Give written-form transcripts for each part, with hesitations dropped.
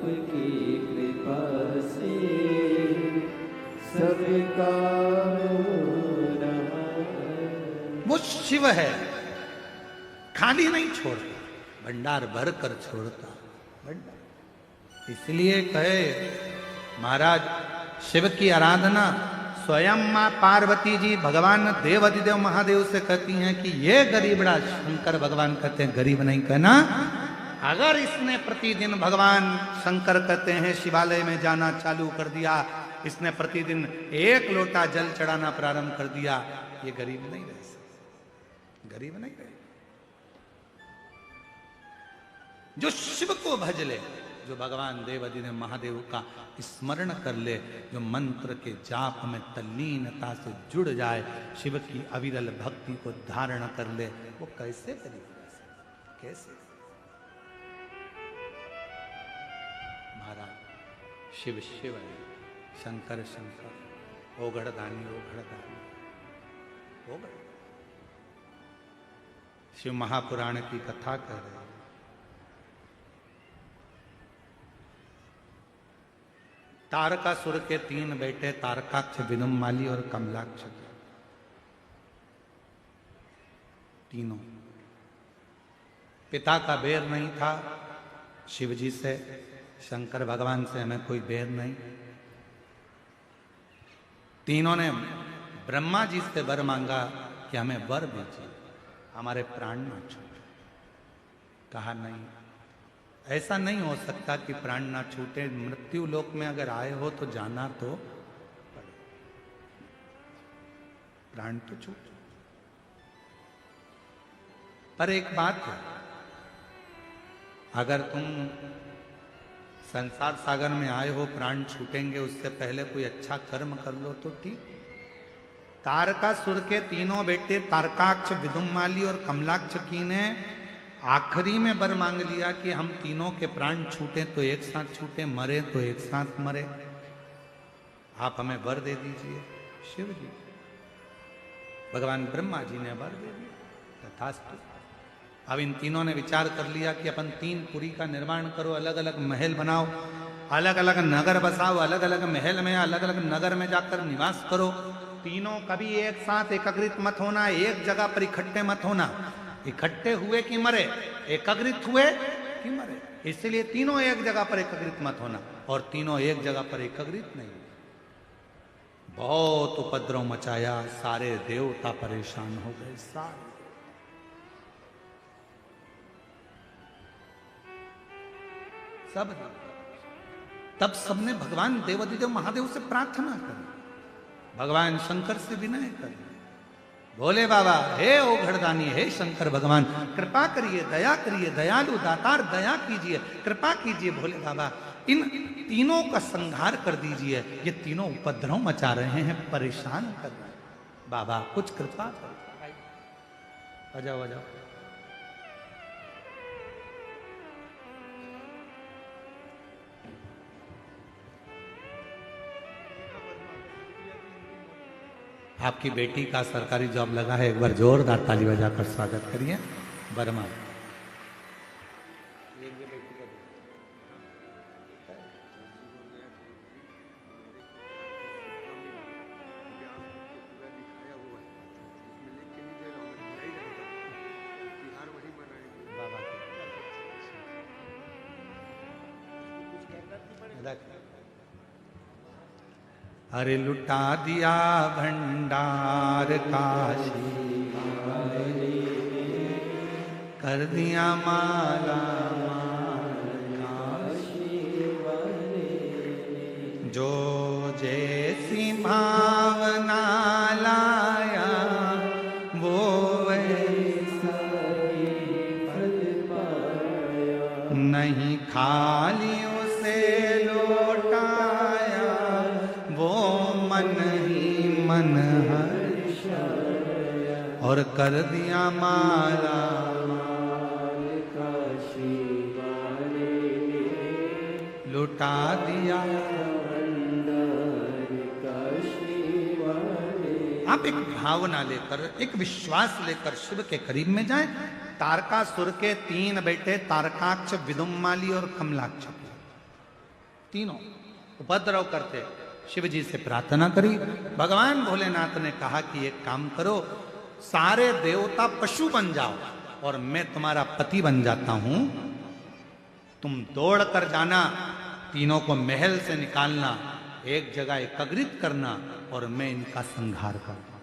आपकी कृपा से सबका हो रहा है। वो शिव है, खाली नहीं छोड़ता, भंडार भर कर छोड़ता भंडार। इसलिए कहे महाराज शिव की आराधना स्वयं मां पार्वती जी भगवान देवाधिदेव महादेव से कहती हैं कि ये गरीबड़ा, शंकर भगवान कहते हैं गरीब नहीं कहना। अगर इसने प्रतिदिन भगवान शंकर कहते हैं शिवालय में जाना चालू कर दिया, इसने प्रतिदिन 1 लोटा जल चढ़ाना प्रारंभ कर दिया, ये गरीब नहीं रह सकता, गरीब नहीं रहे। जो शिव को भज ले, जो भगवान देवाधिदेव महादेव का स्मरण कर ले, जो मंत्र के जाप में तल्लीनता से जुड़ जाए, शिव की अविरल भक्ति को धारण कर ले, वो कैसे गरीब रह सकता, कैसे? महाराज शिव शिव है, शंकर शंकर, ओगढ़दानी ओगढ़दानी ओगढ़। शिव महापुराण की कथा कह रहे हैं। तारकासुर के 3 बेटे तारकाक्ष, विनुमाली और कमलाक्ष, तीनों। पिता का बैर नहीं था शिव जी से, शंकर भगवान से हमें कोई बैर नहीं। तीनों ने ब्रह्मा जी से वर मांगा कि हमें वर दीजिए, हमारे प्राण ना छूटे। कहा नहीं, ऐसा नहीं हो सकता कि प्राण ना छूटे, मृत्यु लोक में अगर आए हो तो जाना तो पड़े, प्राण तो छूटे। पर एक बात है, अगर तुम संसार सागर में आए हो, प्राण छूटेंगे, उससे पहले कोई अच्छा कर्म कर लो तो ठीक। तारकासुर के 3 बेटे तारकाक्ष, विदुमाली और कमलाक्ष की ने आखिरी में वर मांग लिया कि हम तीनों के प्राण छूटे तो एक साथ छूटे, मरे तो एक साथ मरे, आप हमें वर दे दीजिए। शिव जी, भगवान ब्रह्मा जी ने वर दे दिया, तथास्तु। अब इन तीनों ने विचार कर लिया कि अपन 3 पुरी का निर्माण करो, अलग अलग महल बनाओ, अलग अलग नगर बसाओ, अलग अलग महल में अलग अलग नगर में जाकर निवास करो। तीनों कभी एक साथ एकत्रित मत होना, एक जगह पर इकट्ठे मत होना। इकट्ठे हुए कि मरे, एकत्रित हुए कि मरे, इसलिए तीनों एक जगह पर एकत्रित मत होना। और तीनों एक जगह पर एकत्रित नहीं, बहुत उपद्रव मचाया, सारे देवता परेशान हो गए, सारे। सब तब सबने भगवान देवाधिदेव महादेव से प्रार्थना करी, भगवान शंकर से विनय करी, बोले बाबा हे ओघड़दानी, हे शंकर भगवान कृपा करिए, दया करिए, दयालु दातार दया कीजिए, कृपा कीजिए भोले बाबा, इन तीनों का संहार कर दीजिए, ये तीनों उपद्रव मचा रहे हैं, परेशान कर रहे हैं, बाबा कुछ कृपा करो। आ जाओ आ जाओ। आपकी बेटी का सरकारी जॉब लगा है, एक बार जोरदार ताली बजाकर स्वागत करिए। वर्मा अरे लुटा दिया भंडार काशी, कर दिया माला जो जैसी भावना लाया वो वैसा ही फल पाया, नहीं खाली उसे लौटाया वो मन ही मन हर्षाया, और कर दिया माला लुटा दिया। आप एक भावना लेकर, एक विश्वास लेकर शिव के करीब में जाएं। तारकासुर के 3 बेटे तारकाक्ष, विदुमाली और कमलाक्ष, तीनों उपद्रव करते। शिव जी से प्रार्थना करी। भगवान भोलेनाथ ने कहा कि एक काम करो, सारे देवता पशु बन जाओ और मैं तुम्हारा पति बन जाता हूं। तुम दौड़ कर जाना, तीनों को महल से निकालना, एक जगह एकत्रित करना और मैं इनका संहार करता हूं।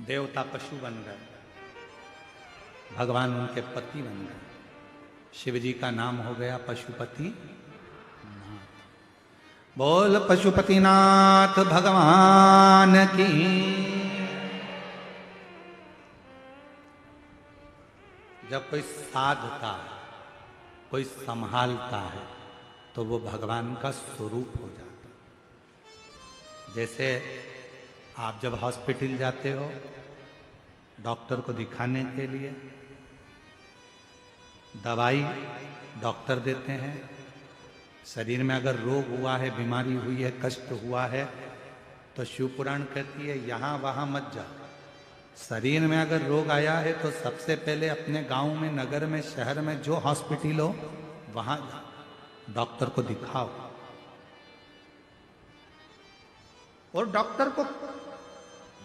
देवता पशु बन गए, भगवान उनके पति बन गए। शिव जी का नाम हो गया पशुपति नाथ। बोल पशुपतिनाथ भगवान की। जब कोई साधता है, कोई संभालता है, तो वो भगवान का स्वरूप हो जाता है। जैसे आप जब हॉस्पिटल जाते हो डॉक्टर को दिखाने के लिए, दवाई डॉक्टर देते हैं। शरीर में अगर रोग हुआ है, बीमारी हुई है, कष्ट हुआ है, तो शिव पुराण कहती है यहां वहां मत जाओ। शरीर में अगर रोग आया है तो सबसे पहले अपने गांव में, नगर में, शहर में जो हॉस्पिटल हो वहां डॉक्टर को दिखाओ। और डॉक्टर को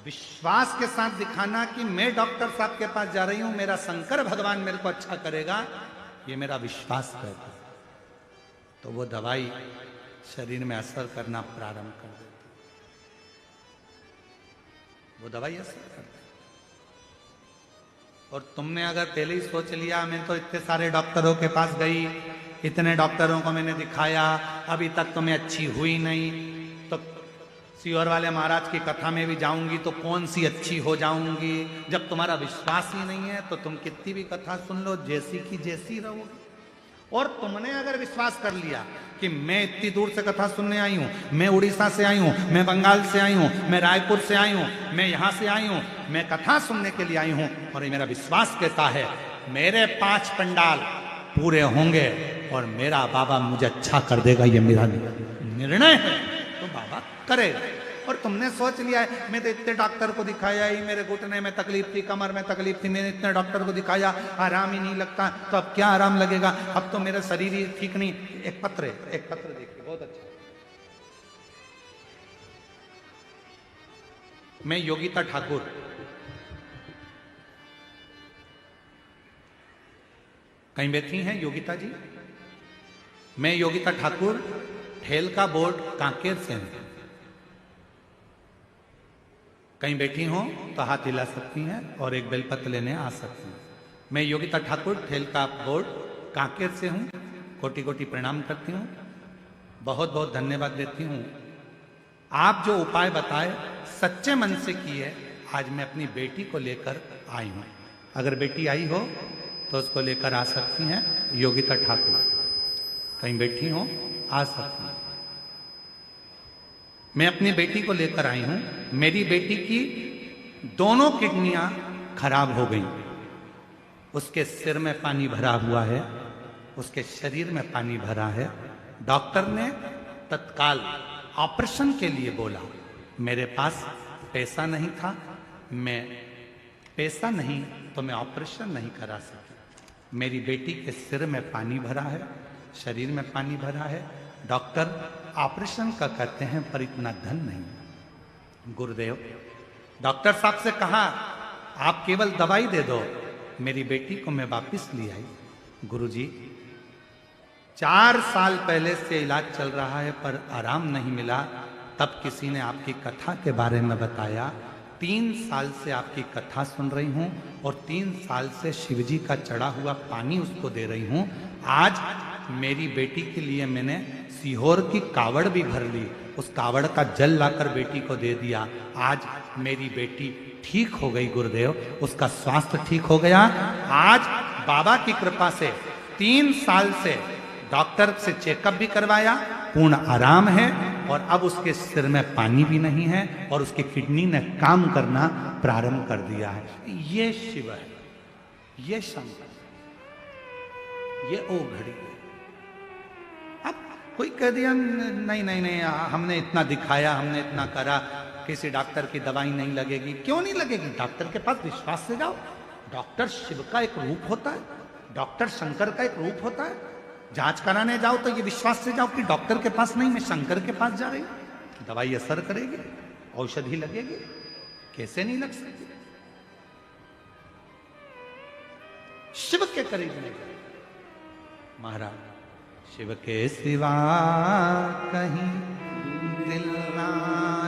विश्वास के साथ दिखाना कि मैं डॉक्टर साहब के पास जा रही हूं, मेरा शंकर भगवान मेरे को अच्छा करेगा, ये मेरा विश्वास करता है। तो वो दवाई शरीर में असर करना प्रारंभ कर देती, वो दवाई असर करती। और तुमने अगर पहले ही सोच लिया मैं तो इतने सारे डॉक्टरों के पास गई, इतने डॉक्टरों को मैंने दिखाया, अभी तक तो मैं अच्छी हुई नहीं, तो सीहोर वाले महाराज की कथा में भी जाऊंगी तो कौन सी अच्छी हो जाऊंगी। जब तुम्हारा विश्वास ही नहीं है तो तुम कितनी भी कथा सुन लो, जैसी की जैसी रहोगी। और तुमने अगर विश्वास कर लिया कि मैं इतनी दूर से कथा सुनने आई हूं, मैं उड़ीसा से आई हूं, मैं बंगाल से आई हूं, मैं रायपुर से आई हूं, मैं यहां से आई हूं, मैं कथा सुनने के लिए आई हूं, और ये मेरा विश्वास कहता है मेरे 5 पंडाल पूरे होंगे और मेरा बाबा मुझे अच्छा कर देगा, ये मेरा निर्णय है, तो बाबा करेगा। और तुमने सोच लिया है मैं तो इतने डॉक्टर को दिखाया ही, मेरे घुटने में तकलीफ थी, कमर में तकलीफ थी, मैंने इतने डॉक्टर को दिखाया, आराम ही नहीं लगता, तो अब क्या आराम लगेगा, अब तो मेरा शरीर ही ठीक नहीं। एक पत्र देखिए बहुत अच्छा। मैं योगिता ठाकुर, कहीं बैठी हैं योगिता जी? मैं योगिता ठाकुर ठेलका बोर्ड कांकेर से हूं। कहीं बैठी हो तो हाथ हिला सकती हैं और एक बेलपत्र लेने आ सकती हैं। मैं योगिता ठाकुर ठेलका बोर्ड कांकेर से हूं। कोटि कोटि प्रणाम करती हूं, बहुत बहुत धन्यवाद देती हूं। आप जो उपाय बताए सच्चे मन से किए, आज मैं अपनी बेटी को लेकर आई हूं। अगर बेटी आई हो तो उसको लेकर आ सकती हैं। योगिता ठाकुर कहीं बैठी हो आ सकती हैं। मैं अपनी बेटी को लेकर आई हूं। मेरी बेटी की दोनों किडनियां खराब हो गई, उसके सिर में पानी भरा हुआ है, उसके शरीर में पानी भरा है। डॉक्टर ने तत्काल ऑपरेशन के लिए बोला। मेरे पास पैसा नहीं था, पैसा नहीं तो मैं ऑपरेशन नहीं करा सकी। मेरी बेटी के सिर में पानी भरा है, शरीर में पानी भरा है। डॉक्टर ऑपरेशन का कहते हैं पर इतना धन नहीं। गुरुदेव डॉक्टर साहब से कहा आप केवल दवाई दे दो। मेरी बेटी को मैं वापस ले आई। गुरुजी 4 साल पहले से इलाज चल रहा है पर आराम नहीं मिला। तब किसी ने आपकी कथा के बारे में बताया। 3 साल से आपकी कथा सुन रही हूं और 3 साल से शिवजी का चढ़ा हुआ पानी उसको दे रही हूं। आज मेरी बेटी के लिए मैंने सीहोर की कावड़ भी भर ली, उस कावड़ का जल लाकर बेटी को दे दिया। आज मेरी बेटी ठीक हो गई गुरुदेव, उसका स्वास्थ्य ठीक हो गया। आज बाबा की कृपा से 3 साल से डॉक्टर से चेकअप भी करवाया, पूर्ण आराम है और अब उसके सिर में पानी भी नहीं है और उसकी किडनी ने काम करना प्रारंभ कर दिया है। ये शिव है, ये शंकर, ये ओ घड़ी है। अब कोई कह दिया नहीं नहीं नहीं, हमने इतना दिखाया, हमने इतना करा, किसी डॉक्टर की दवाई नहीं लगेगी। क्यों नहीं लगेगी? डॉक्टर के पास विश्वास से जाओ। डॉक्टर शिव का एक रूप होता है, डॉक्टर शंकर का एक रूप होता है। जांच कराने जाओ तो ये विश्वास से जाओ कि डॉक्टर के पास नहीं, मैं शंकर के पास जा रही हूं। दवाई असर करेगी, औषधि लगेगी, कैसे नहीं लग सकती? शिव के करीब नहीं गए महाराज। शिव के सिवा कहीं दिल ना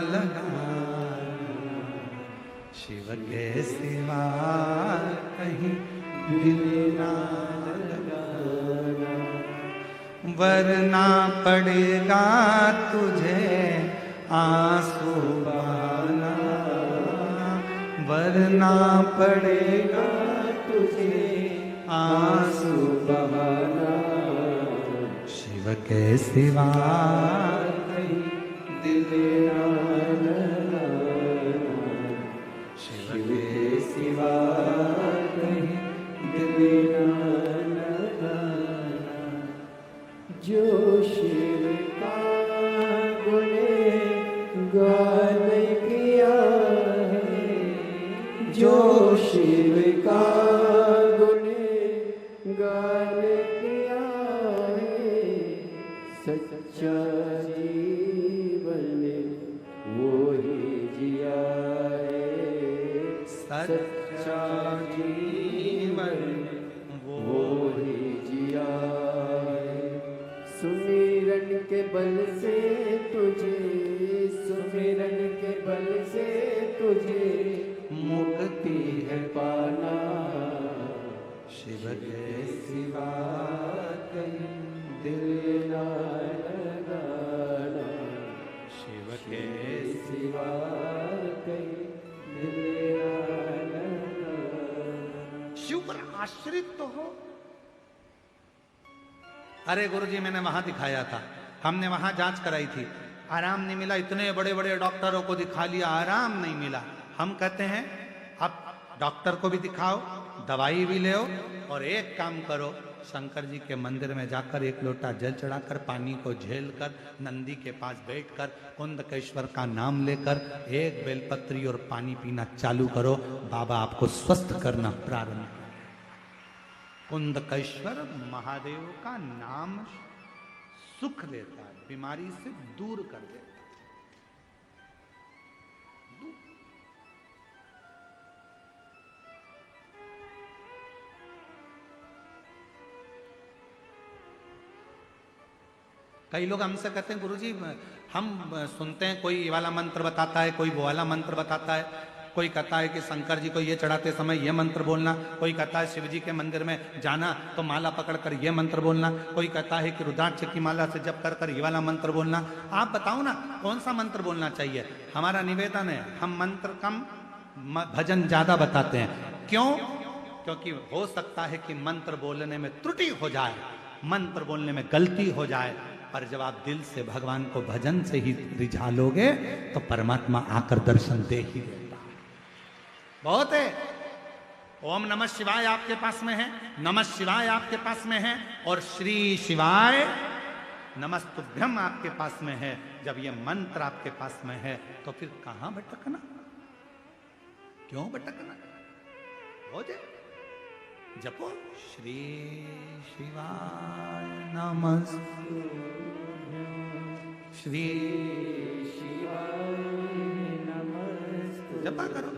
लगा, शिव के सिवा कहीं दिल ना लगा, वरना पड़ेगा तुझे आंसू बहाना, वरना पड़ेगा तुझे आंसू बहाना। शिव के सिवा कहीं दिल ना लगाना, शिव के सिवा कहीं दिल ना लगाना। जो शिव का गुणगान किया है, जो शिव का गुणगान किया है, सच्चा जीवन वो ही जिया है, सच्चा जीवन वो ही जिया है। सुमिरन के बल से तुझे, सुमिरन के बल से तुझे मुक्ति है पाना। शिव के सिवा कहीं दिल ना लगाना, शिव के सिवा कहीं दिल ना लगाना। शिव पर आश्रित तो हो। अरे गुरुजी मैंने वहां दिखाया था, हमने वहां जांच कराई थी, आराम नहीं मिला। इतने बड़े बड़े डॉक्टरों को दिखा लिया, आराम नहीं मिला। हम कहते हैं अब डॉक्टर को भी दिखाओ, दवाई भी ले और एक काम करो, शंकर जी के मंदिर में जाकर एक लोटा जल चढ़ाकर पानी को झेल कर नंदी के पास बैठकर कुंदकेश्वर का नाम लेकर एक बेलपत्री और पानी पीना चालू करो। बाबा आपको स्वस्थ करना प्रारंभ करें। कुंदकेश्वर महादेव का नाम सुख देता है, बीमारी से दूर कर देता है। कई लोग हमसे कहते हैं गुरुजी हम सुनते हैं कोई ये वाला मंत्र बताता है, कोई वो वाला मंत्र बताता है, कोई कहता है कि शंकर जी को ये चढ़ाते समय ये मंत्र बोलना, कोई कहता है शिव जी के मंदिर में जाना तो माला पकड़कर ये मंत्र बोलना, कोई कहता है कि रुद्राक्ष की माला से जप कर ये वाला मंत्र बोलना। आप बताओ ना कौन सा मंत्र बोलना चाहिए? हमारा निवेदन है हम मंत्र कम भजन ज्यादा बताते हैं। क्यों? क्योंकि हो सकता है कि मंत्र बोलने में त्रुटि हो जाए, मंत्र बोलने में गलती हो जाए, पर जब आप दिल से भगवान को भजन से ही रिझा लोगे तो परमात्मा आकर दर्शन दे ही देता है। बहुत है। ओम नमः शिवाय आपके पास में है, नमः शिवाय आपके पास में है, और श्री शिवाय नमस्तुभ्यम आपके पास में है। जब ये मंत्र आपके पास में है तो फिर कहां भटकना? क्यों भटकना? हो जाए जपो श्री शिवाय नमस्तुभ्यं, श्री शिवाय नमस्तुभ्यं जपा करो।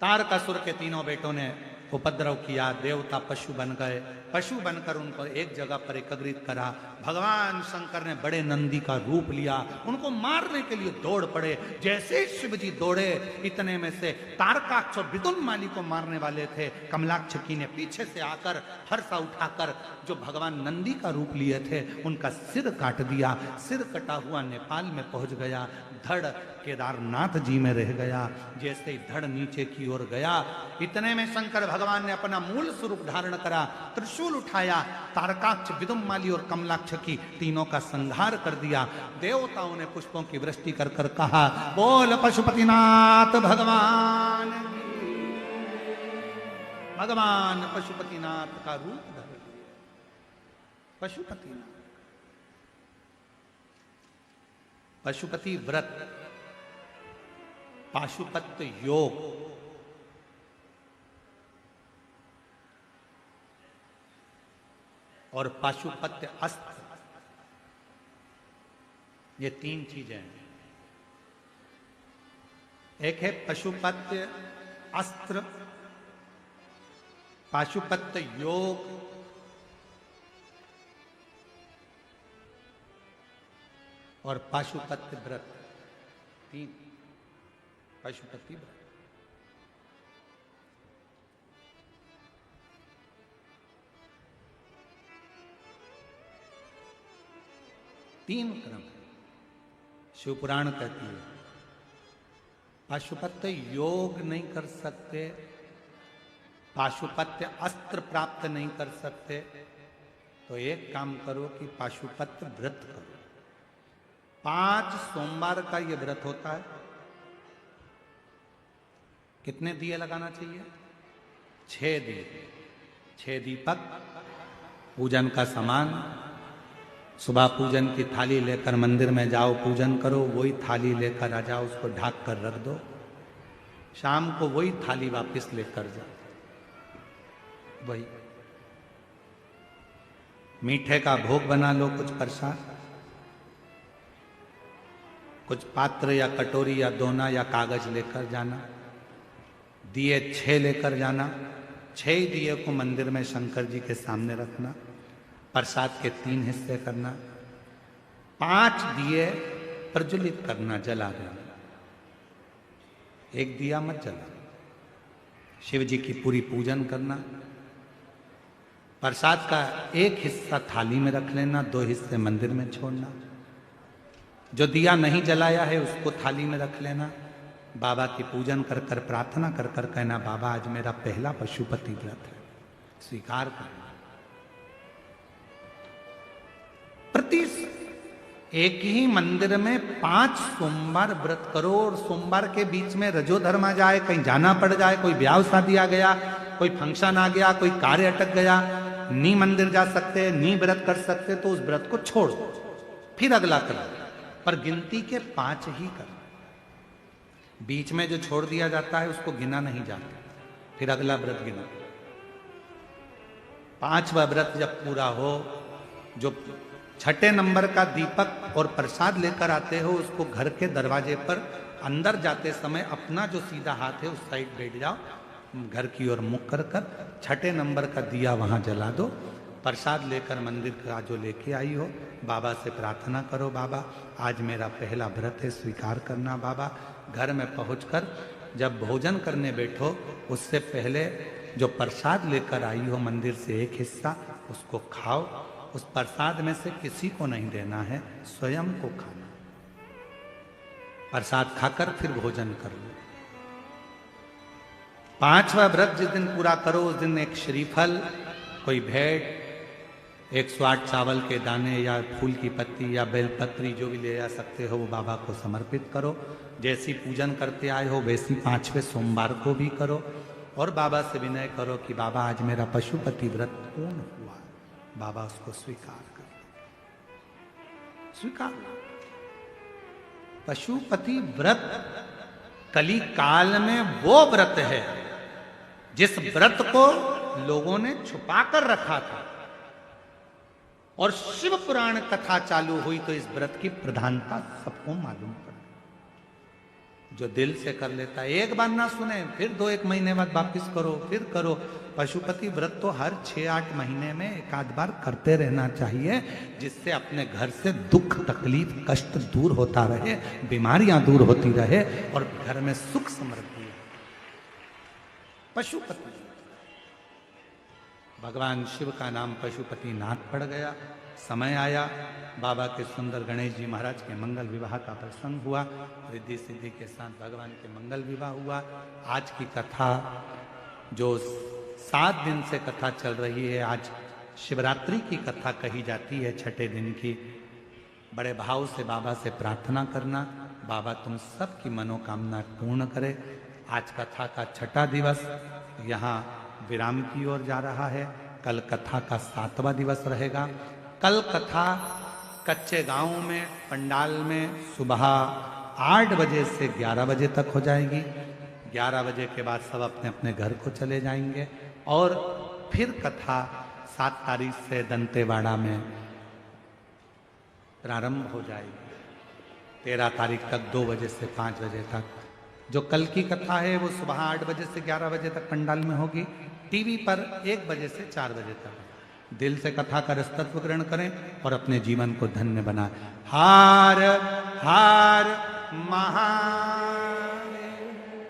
तारकासुर के तीनों बेटों ने उपद्रव किया, देवता पशु बन गए, पशु बनकर उनको एक जगह पर एकत्रित करा। भगवान शंकर ने बड़े नंदी का रूप लिया, उनको मारने के लिए दौड़ पड़े। जैसे शिव जी दौड़े, इतने में से तारकाक्ष और विदुन्माली को मारने वाले थे, कमलाक्ष की ने पीछे से आकर फरसा उठाकर जो भगवान नंदी का रूप लिए थे उनका सिर काट दिया। सिर कटा हुआ नेपाल में पहुंच गया, धड़ केदारनाथ जी में रह गया। जैसे ही धड़ नीचे की ओर गया, इतने में शंकर भगवान ने अपना मूल स्वरूप धारण करा, त्रिशूल उठाया, तारकाक्ष विदुम्माली और कमलाक्ष की तीनों का संहार कर दिया। देवताओं ने पुष्पों की वृष्टि कर कर कहा, बोल पशुपतिनाथ भगवान। भगवान पशुपतिनाथ का रूप धर लिया। पशुपतिनाथ, पशुपति व्रत पाशुपत्य योग, और पाशुपत्य अस्त्र, ये तीन चीजें हैं। एक है पशुपत्य अस्त्र, पाशुपत्य योग और पाशुपत्य व्रत। तीन पशुपति व्रत। तीन क्रम शिव पुराण कहती है। पाशुपत्य योग नहीं कर सकते, पाशुपत्य अस्त्र प्राप्त नहीं कर सकते, तो एक काम करो कि पाशुपत्य व्रत करो। 5 सोमवार का यह व्रत होता है। कितने दिए लगाना चाहिए? 6 दिए, 6 दीपक, पूजन का सामान। सुबह पूजन की थाली लेकर मंदिर में जाओ, पूजन करो, वही थाली लेकर आ जाओ, उसको ढक कर रख दो। शाम को वही थाली वापस लेकर जाओ। वही मीठे का भोग बना लो, कुछ प्रसाद, कुछ पात्र या कटोरी या दोना या कागज लेकर जाना। दिए 6 लेकर जाना। 6 दिए को मंदिर में शंकर जी के सामने रखना। प्रसाद के 3 हिस्से करना। 5 दिए प्रज्वलित करना, जला देना। 1 दिया मत जला। शिव जी की पूरी पूजन करना। प्रसाद का 1 हिस्सा थाली में रख लेना, 2 हिस्से मंदिर में छोड़ना। जो दिया नहीं जलाया है उसको थाली में रख लेना। बाबा की पूजन कर कर, प्रार्थना कर कर कहना, बाबा आज मेरा पहला पशुपति व्रत है, स्वीकार करना। प्रति एक ही मंदिर में 5 सोमवार व्रत करो, और सोमवार के बीच में रजोधर्म आ जाए, कहीं जाना पड़ जाए, कोई ब्याह शादी आ गया, कोई फंक्शन आ गया, कोई कार्य अटक गया, नी मंदिर जा सकते, नी व्रत कर सकते, तो उस व्रत को छोड़ दो, फिर अगला करो। पर गिनती के 5 ही करो। बीच में जो छोड़ दिया जाता है उसको गिना नहीं जाता, फिर अगला व्रत गिना। 5वां व्रत जब पूरा हो, जो 6ठे नंबर का दीपक और प्रसाद लेकर आते हो, उसको घर के दरवाजे पर अंदर जाते समय अपना जो सीधा हाथ है उस साइड बैठ जाओ, घर की ओर मुख कर कर 6ठे नंबर का दिया वहां जला दो। प्रसाद लेकर मंदिर का जो लेके आई हो, बाबा से प्रार्थना करो, बाबा आज मेरा पहला व्रत है, स्वीकार करना। बाबा घर में पहुंचकर जब भोजन करने बैठो, उससे पहले जो प्रसाद लेकर आई हो मंदिर से 1 हिस्सा, उसको खाओ। उस प्रसाद में से किसी को नहीं देना है, स्वयं को खाना। प्रसाद खाकर फिर भोजन कर लो। 5वां व्रत जिस दिन पूरा करो, उस दिन एक श्रीफल, कोई भेंट, 108 चावल के दाने या फूल की पत्ती या बेलपत्री जो भी ले जा सकते हो, वो बाबा को समर्पित करो। जैसी पूजन करते आए हो वैसी 5वें सोमवार को भी करो, और बाबा से विनय करो कि बाबा आज मेरा पशुपति व्रत पूर्ण हुआ। बाबा उसको स्वीकार कर, स्वीकार। पशुपति व्रत कली काल में वो व्रत है जिस व्रत को लोगों ने छुपा कर रखा था, और शिव पुराण कथा चालू हुई तो इस व्रत की प्रधानता सबको मालूम पड़ा। जो दिल से कर लेता है, एक बार ना सुने, फिर 2-1 महीने बाद वापिस करो, फिर करो। पशुपति व्रत तो हर 6-8 महीने में एक आध बार करते रहना चाहिए, जिससे अपने घर से दुख, तकलीफ, कष्ट दूर होता रहे, बीमारियां दूर होती रहे, और घर में सुख समृद्धि। पशुपति, भगवान शिव का नाम पशुपति नाथ पड़ गया। समय आया, बाबा के सुंदर गणेश जी महाराज के मंगल विवाह का प्रसंग हुआ, रिद्धि सिद्धि के साथ भगवान के मंगल विवाह हुआ। आज की कथा जो 7 दिन से कथा चल रही है, आज शिवरात्रि की कथा कही जाती है, 6ठे दिन की। बड़े भाव से बाबा से प्रार्थना करना, बाबा तुम सबकी मनोकामना पूर्ण करे। आज कथा का 6ठा दिवस यहाँ विराम की ओर जा रहा है। कल कथा का 7वां दिवस रहेगा। कल कथा कच्चे गांव में पंडाल में सुबह 8 बजे से 11 बजे तक हो जाएगी। 11 बजे के बाद सब अपने अपने घर को चले जाएंगे और फिर कथा 7 तारीख से दंतेवाड़ा में प्रारंभ हो जाएगी। 13 तारीख तक 2 बजे से 5 बजे तक। जो कल की कथा है वो सुबह 8 बजे से 11 बजे तक पंडाल में होगी। टीवी पर 1 बजे से 4 बजे तक। दिल से कथा का रसतत्व ग्रहण करें और अपने जीवन को धन्य बनाएं। हार हार महादेव।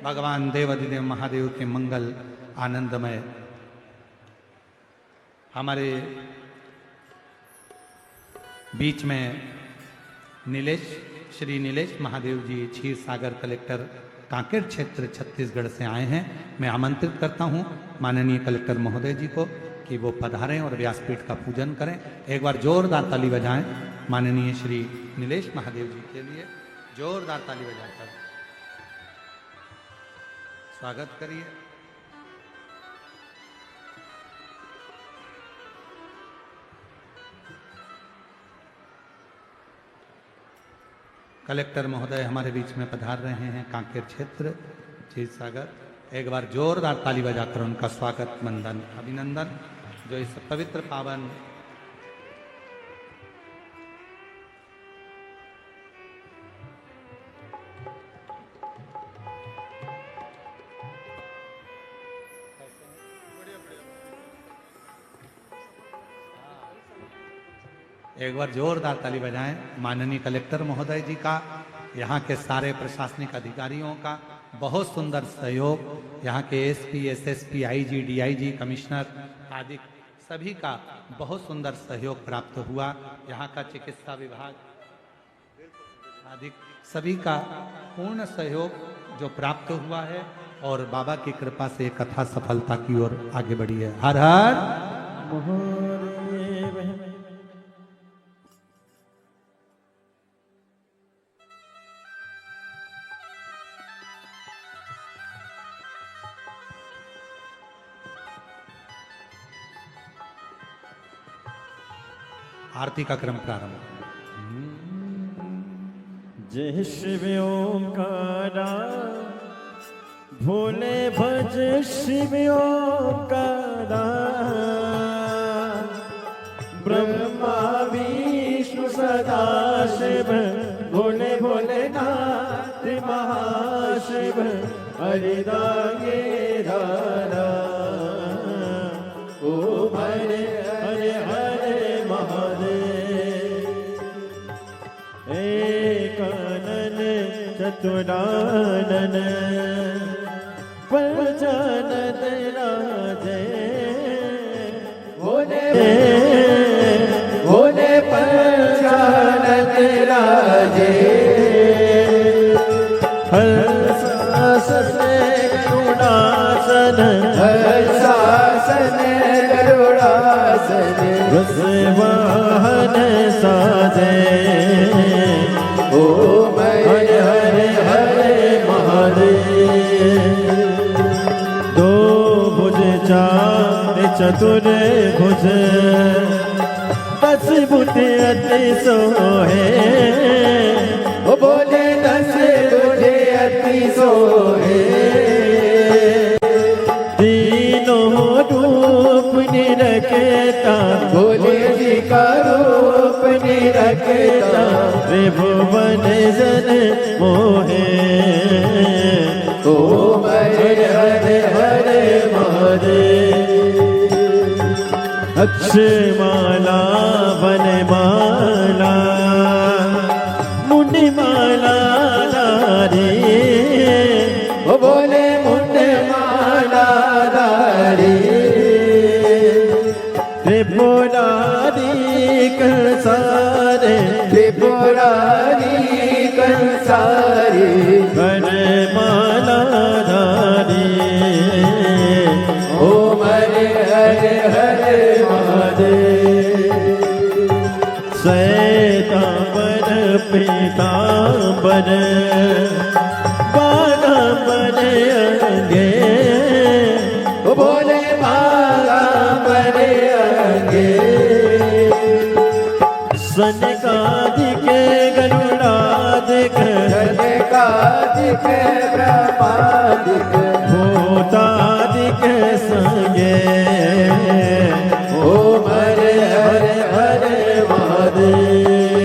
भगवान देवाधिदेव महादेव के मंगल आनंदमय हमारे बीच में श्री नीलेश महादेव जी क्षीर सागर कलेक्टर कांकेर क्षेत्र छत्तीसगढ़ से आए हैं। मैं आमंत्रित करता हूं माननीय कलेक्टर महोदय जी को कि वो पधारें और व्यासपीठ का पूजन करें। एक बार जोरदार ताली बजाएं माननीय श्री नीलेश महादेव जी के लिए। जोरदार ताली बजाकर स्वागत करिए। कलेक्टर महोदय हमारे बीच में पधार रहे हैं कांकेर क्षेत्र क्षीर सागर। एक बार जोरदार ताली बजाकर उनका स्वागत वंदन अभिनंदन। जो इस पवित्र पावन एक बार जोरदार ताली बजाएं माननीय कलेक्टर महोदय जी का, यहाँ के सारे प्रशासनिक अधिकारियों का बहुत सुंदर सहयोग, यहाँ के SP, SSP, IG, DIG, commissioner आदि सभी का बहुत सुंदर सहयोग प्राप्त हुआ। यहाँ का चिकित्सा विभाग आदि सभी का पूर्ण सहयोग जो प्राप्त हुआ है और बाबा की कृपा से कथा सफलता की ओर आगे बढ़ी है। हर हर महादेव। आरती का क्रम प्रारंभ। जय शिव ओंकारा भोले भज शिव ओंकारा, ब्रह्मा विष्णु सदा शिव, भोले भोलेनाथ महाशिव, हरिदागे धारा। ओम हरे हरे हरे महादेव। एकानन चतुरानन पंचानन राजे, भोले भोले पंचानन राजे। हर्षासन गरुड़ासन, हर्षासन गरुड़ासन, वृषवाहन साजे। ओम हरे हरे हरे महादेव। दो भुज चार चतुर भुज, 10 भुज अति सोहे। ओ बोले 10 भुज अति सोहे। तीनों रूप निरखता, भोले जी का रूप निरखता, त्रिभुवन जन मोहे। ओम हरे हरे हरे महादेव। अक्षमाला वनमाला, मुंडमाला धारी। ओ बोले मुंडमाला धारी। त्रिपुरारी कंसारे, त्रिपुरारी कंसारी, वनमाला धारी। ओम हरे हरे हरे महादेव। श्वेतांबर पीतांबर, बालांबर ब्रह्मादिक भूतादिक संगे ओम हरे हरे हरे महादेव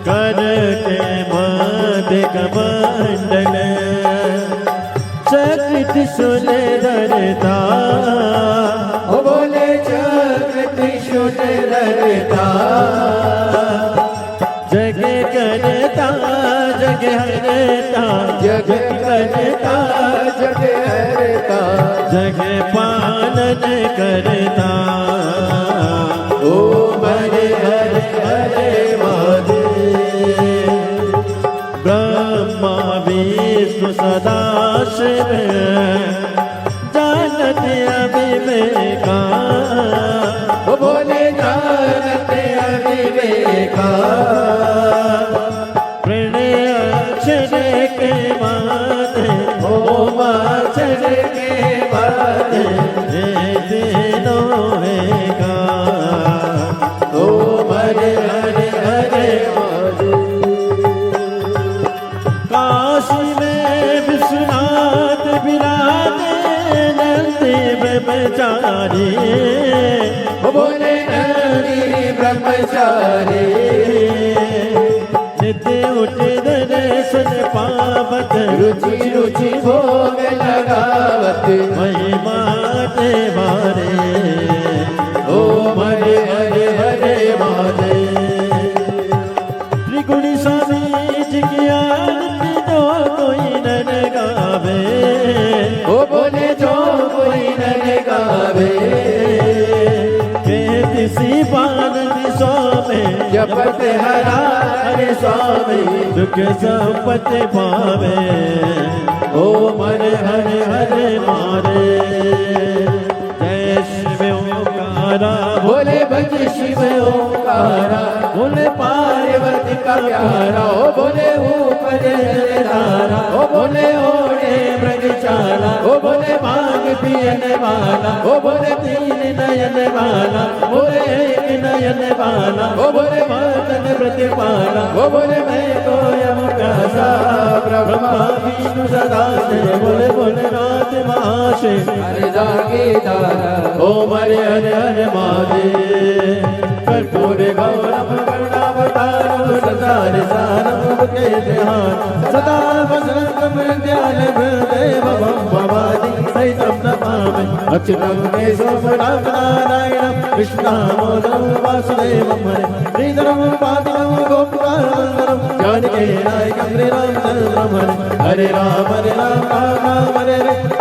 कर के मध्य कमंडल चक्र सुने धरता ओ बोले चक्र सुने धरता जग करता जग हरता जग करता जग हरता जग पालन करता ओम हरे हरे हरे महादेव ब्रह्मा विष्णु सदा शिव जानत अविवेका वो बोले जानत अविवेका प्रणय अक्षर के बाद ओम अक्षर के बाद ये तीनों वेगा ओम हरे हरे हरे काशी में विश्वनाथ विराजे नंदी ब्रह्मचारी वो बोले नंदी ब्रह्मचारी नित्य उठ दर्शन पावत रुचि रुचि भोग लगावत महिमा बारे ओम हरे हरे हरे महादेव त्रिगुणी स्वामी जी की आरती जो कोई न गावे ओ बोले जो कोई न गावे किसी पानंदी स्वामी जपत हरा हरे स्वामी दुख संपत्ति पावे ओम हरे हरे हरे मारे जय शिव ओंकारा बोले भज शिव ओंकारा बोले पार्वती का प्यारा ओ बोले ऊपर धारा ओ बोले ओढ़े मृगशाला ओ बोले भाग पियने वाला ओ बोले तीन नयन वाला बोले एक नयन वाला ओ बोले भजन प्रतिपाला ओ बोले मैं तो यम प्यासा ब्रह्मा विष्णु सदा से बोले बोले नाथ महाशय हरे जागे दादा ओम हरे हरे हरे महादेव कर्पूर गौरम करुणावतारम सदारि सारम के ध्यान सदा वसंतम ध्यान देव भवादि सहितं नमामि अच्युतं केशवं नारायणं कृष्णामोदं वासुदेवं हरे श्रीधरं पादं गोपकारवन्दनं जानकी नायकं श्रीरामचन्द्रं हरे राम राम राम हरे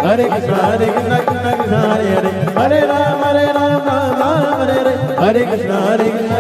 हरे कृष्ण कृष्ण कृष्ण हरे हरे हरे राम राम राम हरे हरे कृष्ण